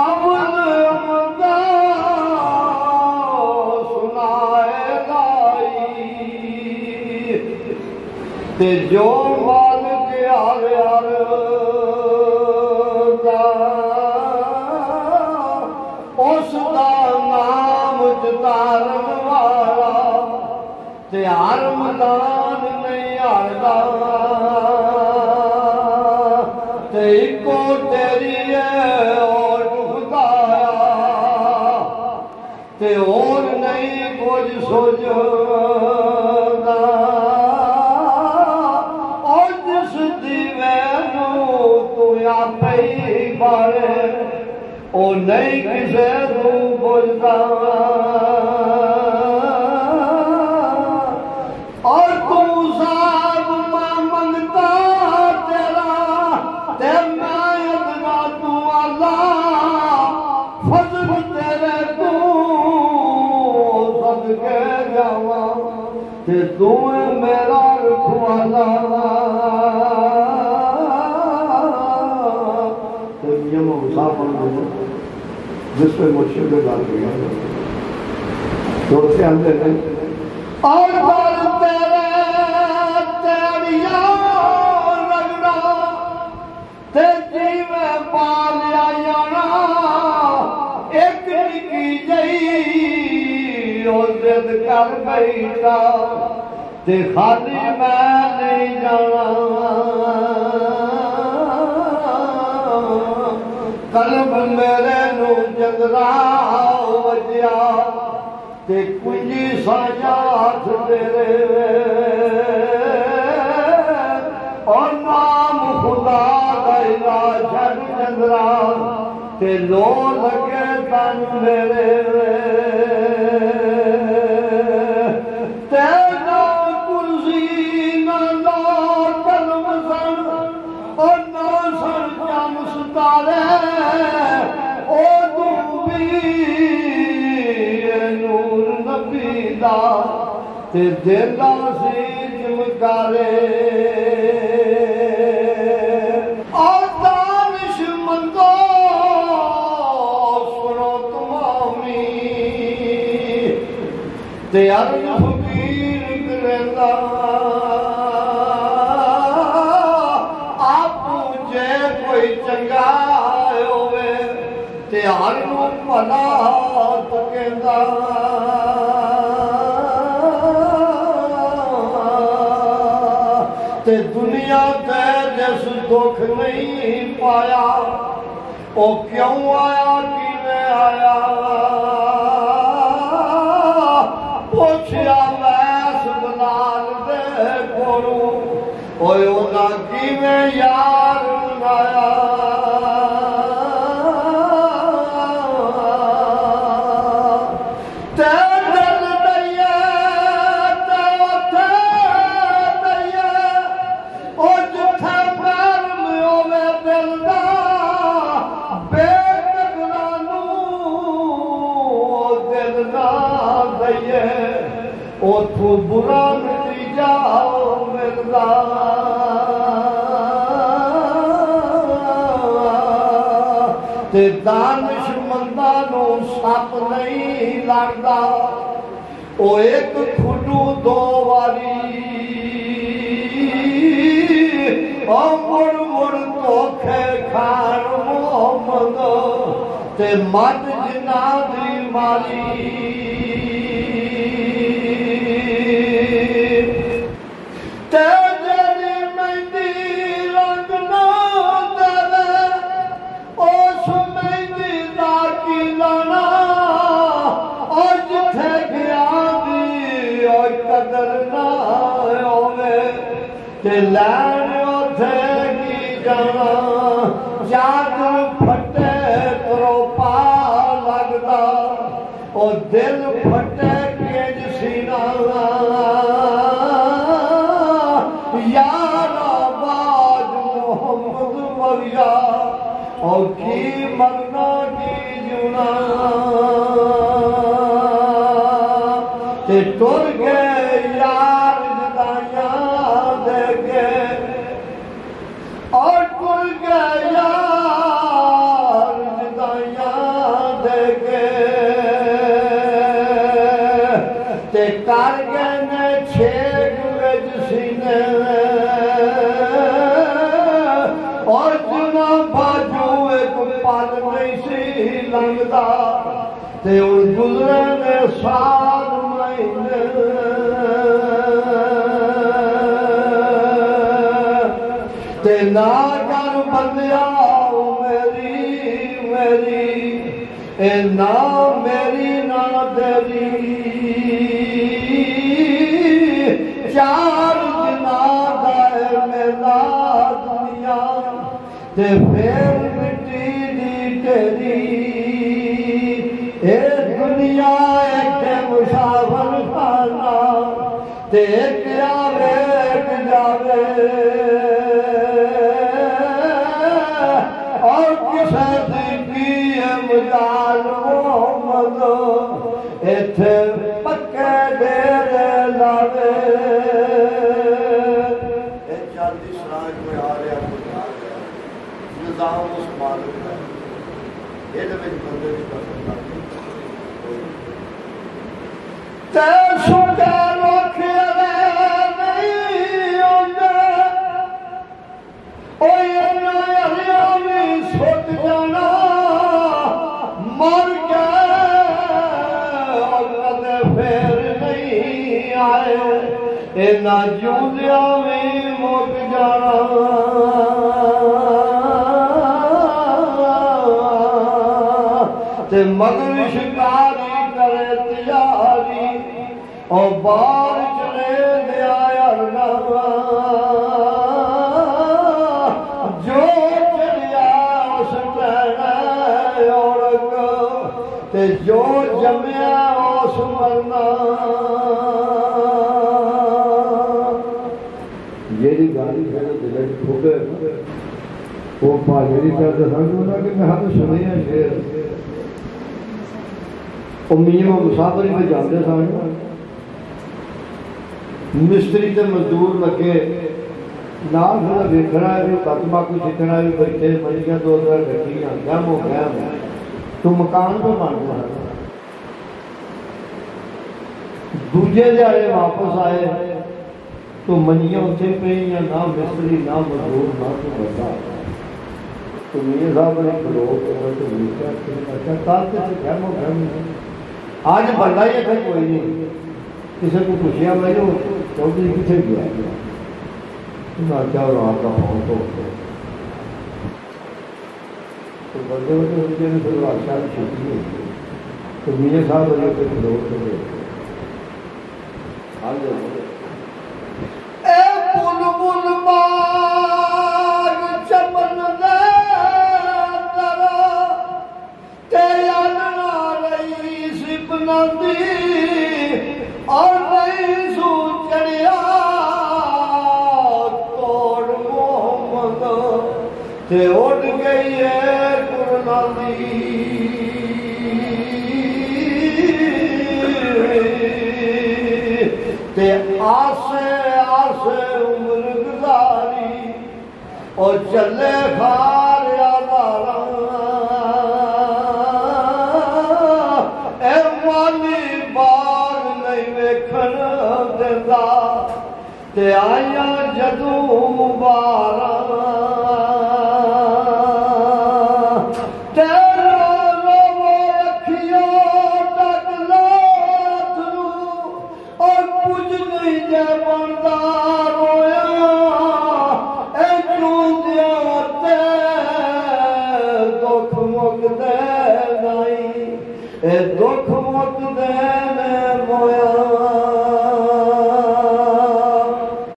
अमदा सुनाए लाई ते जो मालिक यार यार उसका नाम जतारन वाला ते हर मैदान नहीं हारदा ते इको तेरी है और खुदाया ते और नहीं कुछ सोचदा और जिस दीवे तू आपे ही बारे ओ नहीं किसे तू बुझदा और तू साथ मंगता तेरा ते मैं अदना तू अल्लाह फजल तेरे तू सदके जावा ते तू मेरा रखवाला ते नियम मुसाफिर जिसमें मुश्किल डाल गया तो उसके अंदर और तेरे तेरिया लगना ते जीवे पालिया जाना एक निकी जई और जिद कर बैठा ते खाली मैं नहीं जाना कल्ब मेरे नू जंगरा वजिया ते कुंजी साजात तेरे और नाम खुदा दा छड़ जंगरा ते लो लगे तन मेरे तेरा कुर्सी न ला कलम सन और ना सर जम सितारे ओ तू भी नूर नबी दा ते देदा सी चमकारे और दानिशमंदो सुनो तुमामी ते अर्ज फकीर करेंदा कोई चंगा होवे ते हर नूं भला तो कहंदा ते दुनिया ते जिस दुख नहीं पाया ओ क्यों आया किवें आया पुछया वैस बलाल दे कोलों ओए ओना किवें यार बनाया ते दिल दइए ते उथे दइए ओ जिथे पैर में होवे दिल दा बेकदरा नूं दिल ना दइए ओथों बुरा नतीजा मिलदा ते दानिशमंदा नूं सप नहीं लगदा ओ एक खुडू दो वारी ओ मुड़ मुड़ धोखे खान मोहम्मद ते मद जिना दी माली ते जेरी मेहंदी रंग ना देवे उस मेहंदी दा की लाना और जिथे गया दी और कदर ना होवे ते लैन उथे की जाना चादर फटे करो पा लगदा और दिल फटे केज सीना यारा बाज मोहम्मद मरिया और की मरना की जुना ते टुर गए यार जुदाइया दे के और टुर गए यार जुदाइया मंगता ते उन गुजरे ने 7 महीने ते ना कर बंदिया मेरी मेरी ए ना मेरी ना तेरी 4 दिना दा मेरा दुनिया ते फिर मिट्टी दी तेरी ए दुनिया एक मुसाफिर खाना ते एक आवे एक जावे और किसे की मजाल मोहम्मद इथे पक्के डेरे लावे चांदी सराज में आ रहा कुछ आ गया निजाम उस मालिक का ये बंदे नहीं कर सकता ते सुनते रखे नहीं आंदे ओ ये नया भी सोच जाना मर गए और कदे फिर नहीं आए ए ना जूदिया भी मुक जाना ते मगर शिकारी करे तैयारी और बाहर चले दिया यार जो चलिया उस और ते जो जमया उस मरना यही गाली मेरे दिल ठोके वो पाजी करते समझो कि मैं हम सुने हैं शेर मीमा मुसाफरी में जाते सन मिस्त्री ते मजदूर लगे नाल फिर देखना है भी कदमा कोई सीखना है बैठे मरिया 2-2 गड्डियां गम हो गया तो मकान तो बन गया दूजे दिहाड़े वापस आए तो मनिया उत्थे पे ना मिस्त्री ना मजदूर ना तो बंदा तो मियां साहब ने लोग तो अच्छा कल तो गम हो गया आज बंदा ही है कोई नहीं किसी को पूछिया मैं जो चौधरी कितने गया क्या रात का फोन तो बंदे बंदे उनके ने फिर आशा छुट्टी हुई तो मियां साहब ने फिर लोग तो आज ए बुलबुल बाग चमन दे दरा ते आना रही सिपना दी और नहीं सू चढ़िया तोड़ मोहम्मद ते उड़ गई है कुरनादी ते आसे आसे उम्र गुजारी और चले खार यादारा ए मानी बाग नहीं वेखन देंदा ते आया जदू बारा दुख मुक्त दे मोया